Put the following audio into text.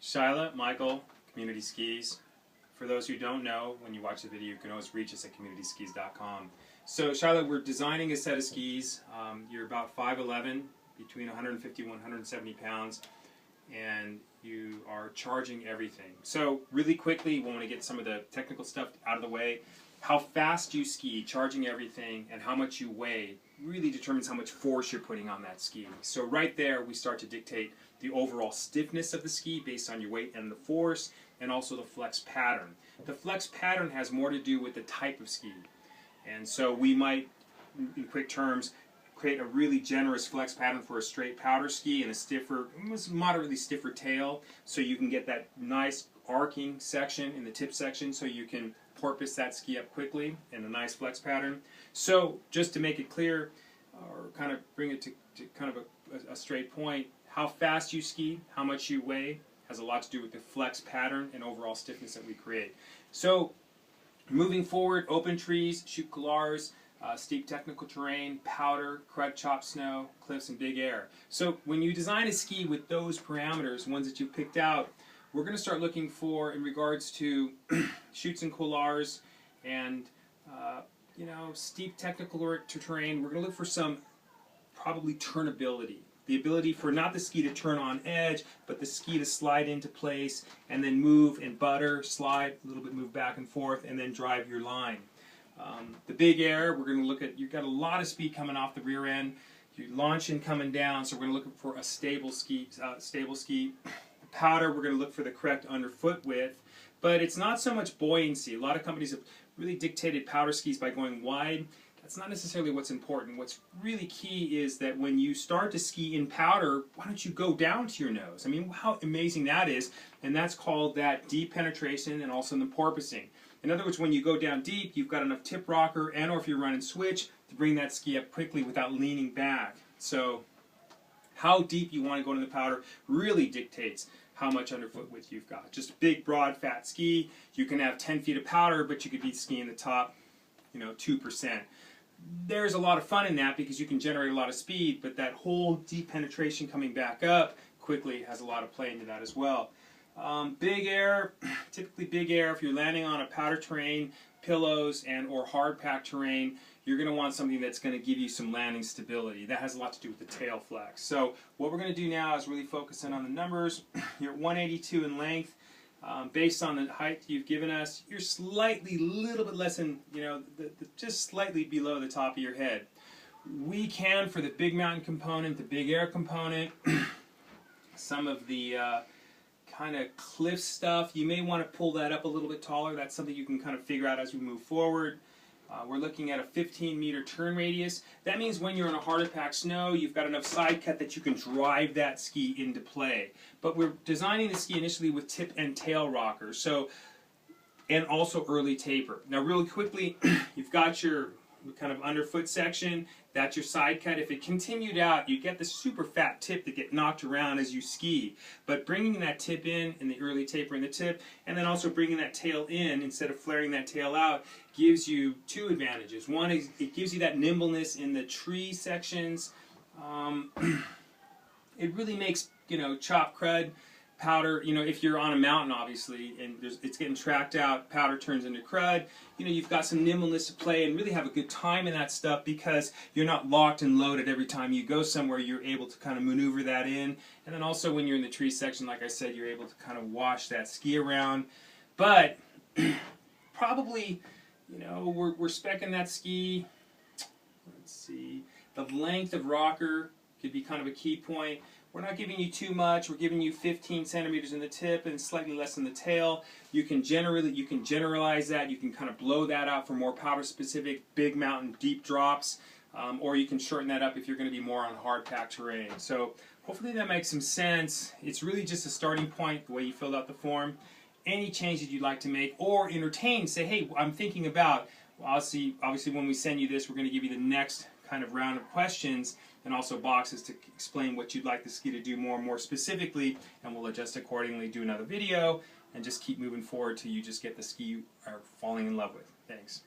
Shayla, Michael, Community Skis. For those who don't know, when you watch the video, you can always reach us at communityskis.com. So Shayla, we're designing a set of skis. You're about 5'11", between 150 and 170 pounds, and you are charging everything. So really quickly, we want to get some of the technical stuff out of the way. How fast you ski, charging everything, and how much you weigh really determines how much force you're putting on that ski. So right there, we start to dictate the overall stiffness of the ski based on your weight and the force, and also the flex pattern. The flex pattern has more to do with the type of ski. And so we might, in quick terms, create a really generous flex pattern for a straight powder ski and a stiffer, moderately stiffer tail, so you can get that nice arcing section in the tip section, so you can porpoise that ski up quickly in a nice flex pattern. So just to make it clear, or kind of bring it to kind of a straight point, how fast you ski, how much you weigh, has a lot to do with the flex pattern and overall stiffness that we create. So moving forward, open trees, chute couloirs, steep technical terrain, powder, crud chopped snow, cliffs, and big air. So when you design a ski with those parameters, ones that you picked out, we're going to start looking for, in regards to chutes and couloirs and steep technical terrain, we're going to look for some probably turnability. The ability for not the ski to turn on edge, but the ski to slide into place and then move and butter, slide, a little bit move back and forth, and then drive your line. The big air, we're going to look at, you've got a lot of speed coming off the rear end, you launching coming down, so we're going to look for a stable ski. Powder, we're going to look for the correct underfoot width, but it's not so much buoyancy. A lot of companies have really dictated powder skis by going wide. That's not necessarily what's important. What's really key is that when you start to ski in powder, why don't you go down to your nose? I mean, how amazing that is, and that's called that deep penetration and also the porpoising. In other words, when you go down deep, you've got enough tip rocker and or if you're running switch to bring that ski up quickly without leaning back. So how deep you want to go into the powder really dictates how much underfoot width you've got. Just a big, broad, fat ski, you can have 10 feet of powder, but you could be skiing the top, 2%. There's a lot of fun in that because you can generate a lot of speed, but that whole deep penetration coming back up quickly has a lot of play into that as well. Big air, typically big air, if you're landing on a powder terrain, pillows, and or hard packed terrain, you're going to want something that's going to give you some landing stability. That has a lot to do with the tail flex. So what we're going to do now is really focus in on the numbers. You're at 182 in length. Based on the height you've given us, you're slightly, little bit less than, just slightly below the top of your head. We can, for the big mountain component, the big air component, some of the kind of cliff stuff, you may want to pull that up a little bit taller. That's something you can kind of figure out as we move forward. We're looking at a 15-meter turn radius. That means when you're in a harder packed snow, you've got enough side cut that you can drive that ski into play. But we're designing the ski initially with tip and tail rockers, and also early taper. Now really quickly, you've got your kind of underfoot section, that's your side cut. If it continued out, you get the super fat tip that get knocked around as you ski. But bringing that tip in the early taper in the tip, and then also bringing that tail in instead of flaring that tail out, gives you two advantages. One is it gives you that nimbleness in the tree sections. It really makes, chop crud, powder, if you're on a mountain obviously and it's getting tracked out, powder turns into crud, you've got some nimbleness to play and really have a good time in that stuff because you're not locked and loaded every time you go somewhere. You're able to kind of maneuver that in, and then also when you're in the tree section, like I said, you're able to kind of wash that ski around. But probably, we're speccing that ski. Let's see, the length of rocker could be kind of a key point. We're not giving you too much. We're giving you 15 centimeters in the tip and slightly less in the tail. You can generalize that. You can kind of blow that out for more powder-specific, big mountain, deep drops, or you can shorten that up if you're going to be more on hard-packed terrain. So hopefully that makes some sense. It's really just a starting point, the way you filled out the form. Any changes you'd like to make or entertain, say, hey, I'm thinking about, obviously when we send you this, we're going to give you the next kind of round of questions and also boxes to explain what you'd like the ski to do more specifically, and we'll adjust accordingly, do another video, and just keep moving forward till you just get the ski you are falling in love with. Thanks.